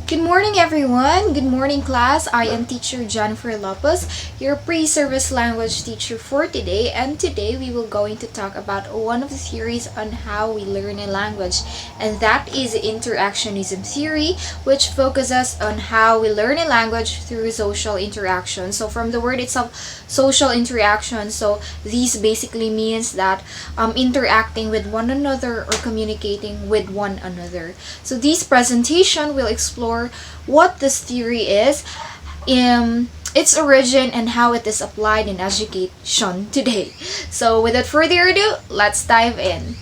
Good morning, everyone. Good morning, class. I am teacher Jenifir Lopoz, your pre-service language teacher for today. And today we will going to talk about one of the theories on how we learn a language. And that is Interactionism theory, which focuses on how we learn a language through social interaction. So from the word itself, social interaction. So these basically means that interacting with one another or communicating with one another. So this presentation will explore what this theory is, its origin, and how it is applied in education today. So without further ado, let's dive in.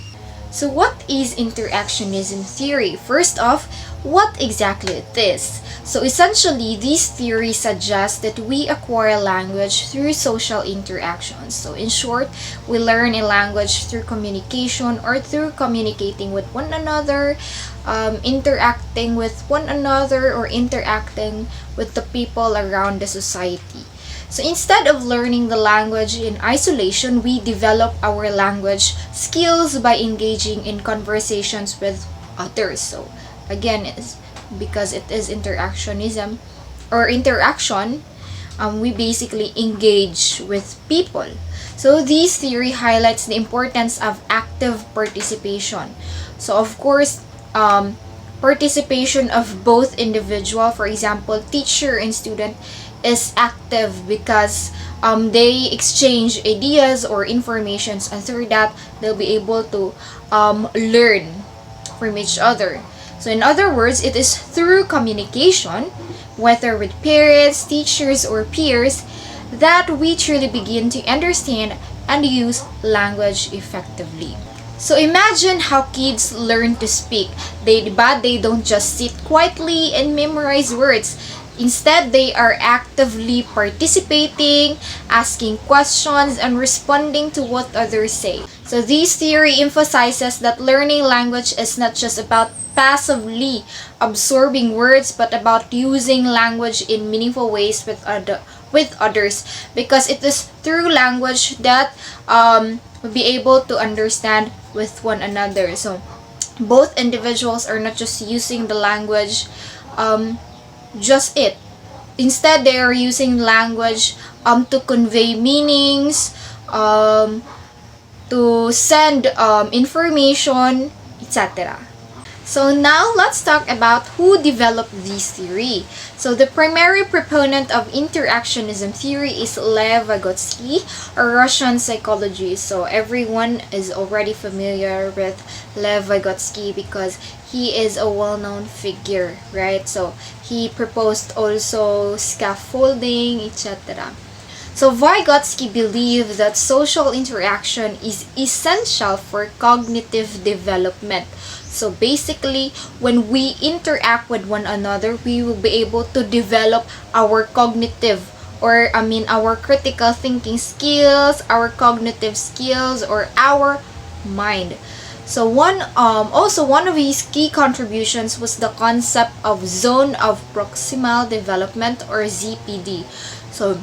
So what is interactionism theory? First off, what exactly it is? So essentially, this theory suggests that we acquire language through social interactions. So in short, we learn a language through communication or through communicating with one another, interacting with one another, or interacting with the people around the society. So instead of learning the language in isolation, we develop our language skills by engaging in conversations with others. So again, it's because it is interactionism or interaction, we basically engage with people. So this theory highlights the importance of active participation. So of course, participation of both individual, for example, teacher and student, is active because they exchange ideas or informations, and through that they'll be able to learn from each other. So in other words, it is through communication, whether with parents, teachers, or peers, that we truly begin to understand and use language effectively. So imagine how kids learn to speak. But they don't just sit quietly and memorize words. Instead, they are actively participating, asking questions, and responding to what others say. So this theory emphasizes that learning language is not just about passively absorbing words, but about using language in meaningful ways with others, because it is through language that we'll be able to understand with one another. So both individuals are not just using the language just it. Instead, they are using language to convey meanings, to send information, etc. So now let's talk about who developed this theory. So the primary proponent of interactionism theory is Lev Vygotsky, a Russian psychologist. So everyone is already familiar with Lev Vygotsky because he is a well-known figure, right? So he proposed also scaffolding, etc. So Vygotsky believed that social interaction is essential for cognitive development. So basically, when we interact with one another, we will be able to develop our cognitive, or our critical thinking skills, our cognitive skills, or our mind. So one of his key contributions was the concept of zone of proximal development, or ZPD. So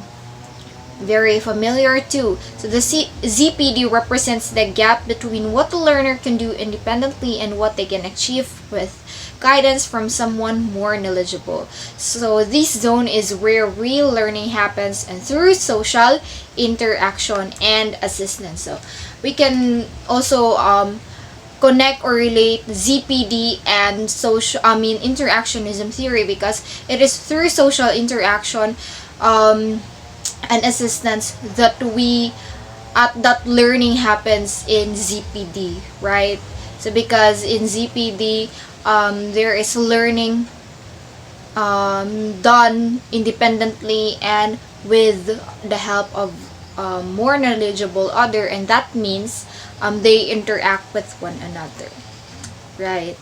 very familiar too. So the ZPD represents the gap between what the learner can do independently and what they can achieve with guidance from someone more knowledgeable. So this zone is where real learning happens, and through social interaction and assistance. So we can also connect or relate ZPD and interactionism theory, because it is through social interaction and assistance that that learning happens in ZPD, right? So because in ZPD there is learning done independently and with the help of more knowledgeable other, and that means they interact with one another, right?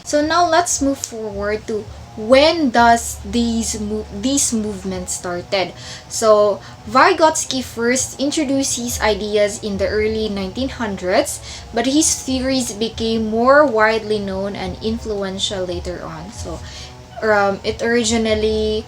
So now let's move forward to when does these movements started. So Vygotsky first introduced his ideas in the early 1900s, but his theories became more widely known and influential later on. So it originally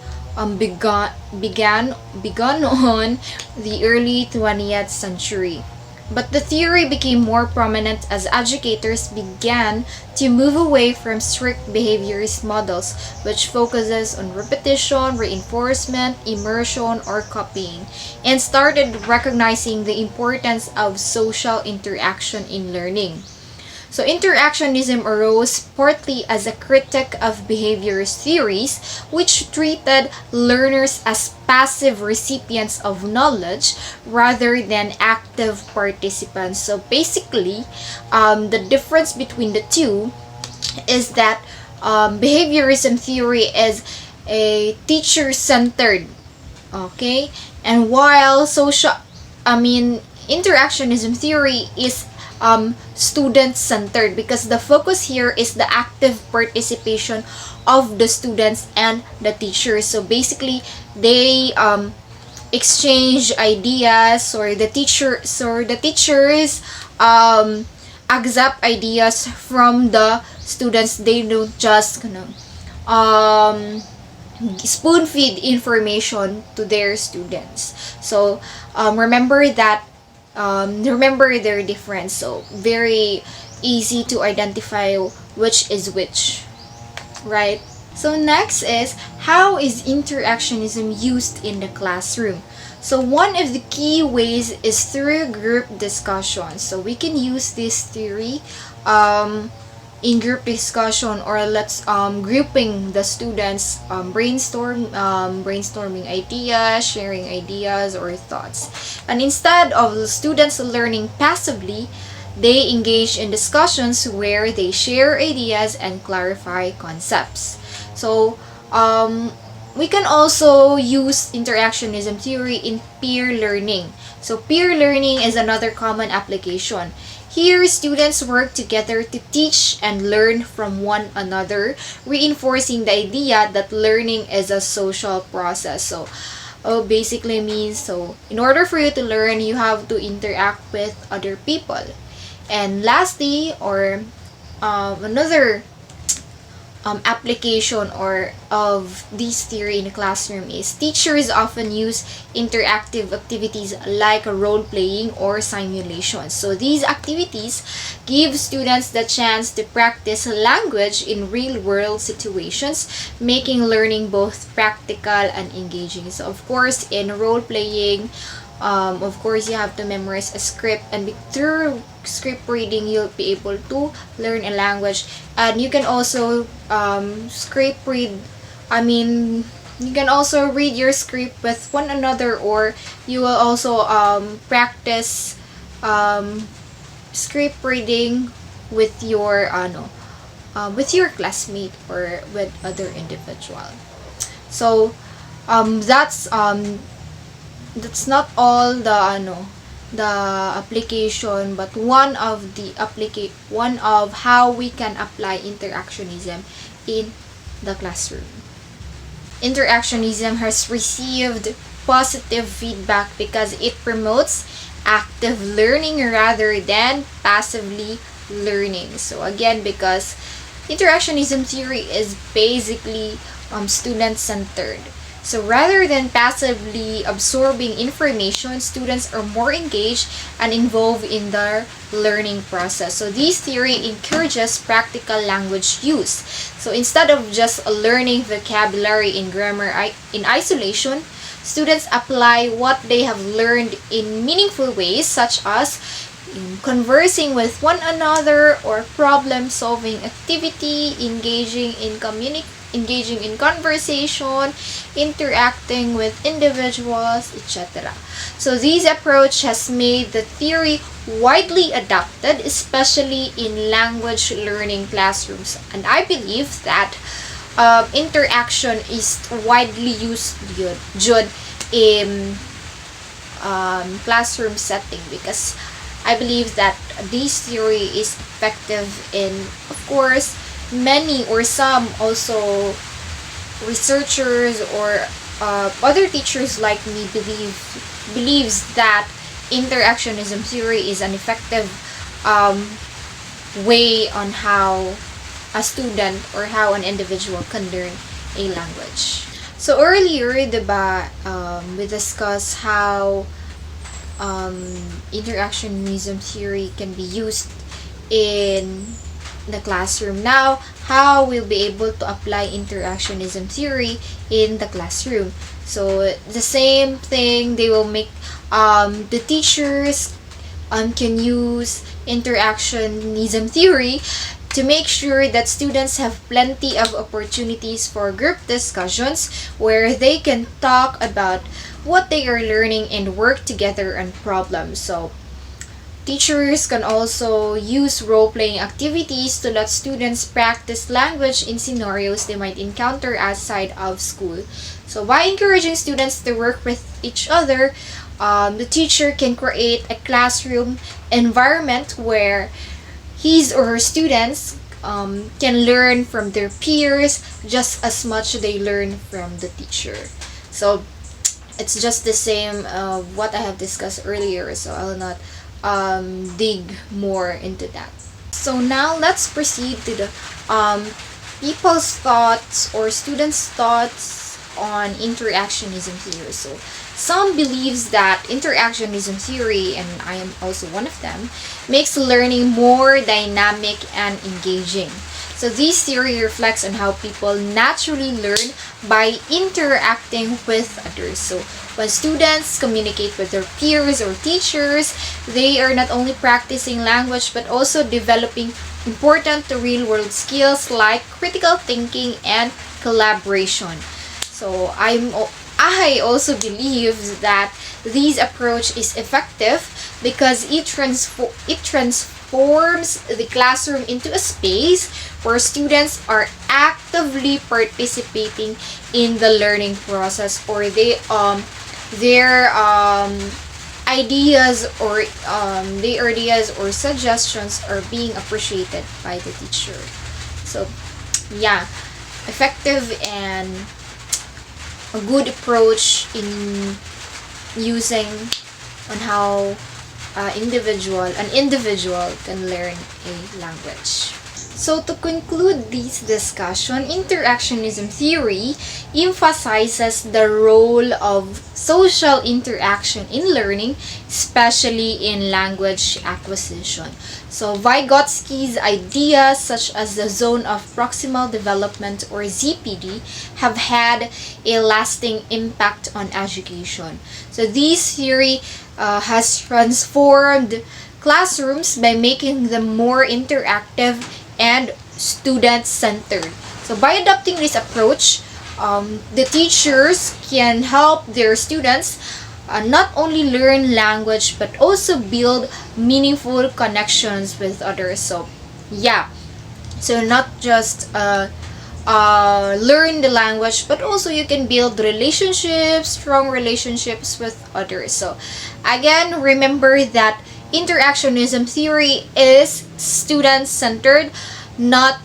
began on the early 20th century. But the theory became more prominent as educators began to move away from strict behaviorist models, which focuses on repetition, reinforcement, immersion, or copying, and started recognizing the importance of social interaction in learning. So interactionism arose partly as a critique of behaviorist theories, which treated learners as passive recipients of knowledge rather than active participants. So basically, the difference between the two is that behaviorism theory is a teacher-centered, okay, and while interactionism theory is student-centered, because the focus here is the active participation of the students and the teachers. So basically, they exchange ideas, or the teachers accept ideas from the students. They don't just spoon feed information to their students. So remember their difference. So very easy to identify which is which, right? So next is, how is interactionism used in the classroom? So one of the key ways is through group discussion. So we can use this theory in group discussion, or let's grouping the students, brainstorming ideas, sharing ideas or thoughts. And instead of the students learning passively, they engage in discussions where they share ideas and clarify concepts. So we can also use interactionism theory in peer learning. So peer learning is another common application. Here, students work together to teach and learn from one another, reinforcing the idea that learning is a social process. So, basically means, so in order for you to learn, you have to interact with other people. And lastly, or another application or of this theory in the classroom is, teachers often use interactive activities like role-playing or simulation. So these activities give students the chance to practice language in real-world situations, making learning both practical and engaging. So of course, in role-playing, of course, you have to memorize a script, and through script reading, you'll be able to learn a language. And you can also you can also read your script with one another, or you will also practice script reading with your classmate or with other individual. So that's not all the application, but one of how we can apply interactionism in the classroom. Interactionism has received positive feedback because it promotes active learning rather than passively learning. So again, because interactionism theory is basically student-centered. So rather than passively absorbing information, students are more engaged and involved in their learning process. So this theory encourages practical language use. So instead of just learning vocabulary and grammar in isolation, students apply what they have learned in meaningful ways, such as conversing with one another or problem-solving activity, engaging in conversation, interacting with individuals, etc. So this approach has made the theory widely adopted, especially in language learning classrooms. And I believe that interaction is widely used in classroom setting, because I believe that this theory is effective in, of course, many or some also researchers or other teachers like me believes that interactionism theory is an effective way on how a student or how an individual can learn a language. So earlier, diba, we discussed how interactionism theory can be used in the classroom. Now, how we'll be able to apply interactionism theory in the classroom? So the same thing, they will make the teachers can use interactionism theory to make sure that students have plenty of opportunities for group discussions where they can talk about what they are learning and work together on problems. So teachers can also use role-playing activities to let students practice language in scenarios they might encounter outside of school. So by encouraging students to work with each other, the teacher can create a classroom environment where his or her students can learn from their peers just as much they learn from the teacher. So it's just the same what I have discussed earlier, so I will not dig more into that. So now let's proceed to the people's thoughts or students' thoughts on interactionism theory. So some believes that interactionism theory, and I am also one of them, makes learning more dynamic and engaging. So this theory reflects on how people naturally learn by interacting with others. So when students communicate with their peers or teachers, they are not only practicing language but also developing important real-world skills like critical thinking and collaboration. So I also believe that this approach is effective because it transforms the classroom into a space where students are actively participating in the learning process, or their ideas or suggestions are being appreciated by the teacher. So yeah, effective and a good approach in using on how an individual can learn a language. So to conclude this discussion, interactionism theory emphasizes the role of social interaction in learning, especially in language acquisition. So Vygotsky's ideas such as the zone of proximal development or ZPD have had a lasting impact on education. So this theory has transformed classrooms by making them more interactive and student-centered. So by adopting this approach, the teachers can help their students not only learn language but also build meaningful connections with others. So yeah, so not just learn the language, but also you can build relationships, strong relationships with others. So again, remember that interactionism theory is student-centered, not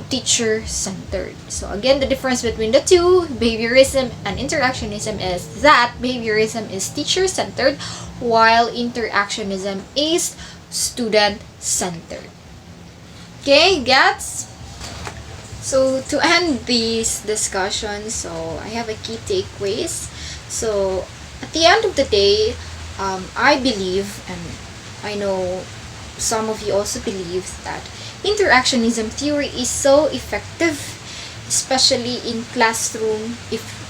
teacher-centered. So again, the difference between the two, behaviorism and interactionism, is that behaviorism is teacher-centered while interactionism is student-centered. Okay, gets? So to end this discussion, so I have a key takeaways. So at the end of the day, I believe, and I know some of you also believe, that interactionism theory is so effective, especially in classroom,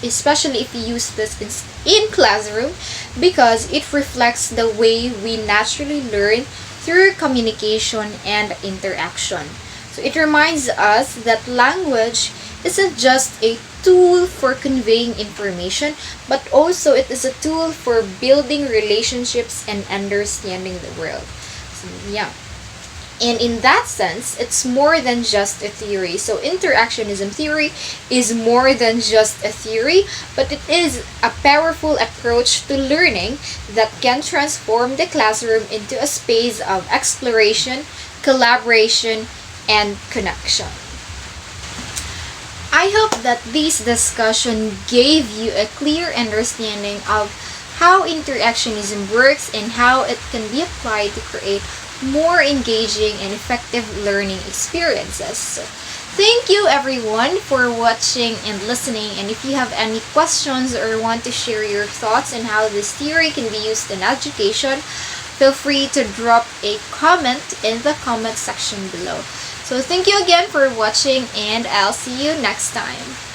especially if you use this in classroom, because it reflects the way we naturally learn through communication and interaction. So it reminds us that language isn't just a tool for conveying information, but also it is a tool for building relationships and understanding the world. So, yeah. And in that sense, it's more than just a theory. So interactionism theory is more than just a theory, but it is a powerful approach to learning that can transform the classroom into a space of exploration, collaboration, and connection. I hope that this discussion gave you a clear understanding of how interactionism works and how it can be applied to create more engaging and effective learning experiences. So, thank you everyone for watching and listening, and if you have any questions or want to share your thoughts on how this theory can be used in education, feel free to drop a comment in the comment section below. So thank you again for watching, and I'll see you next time.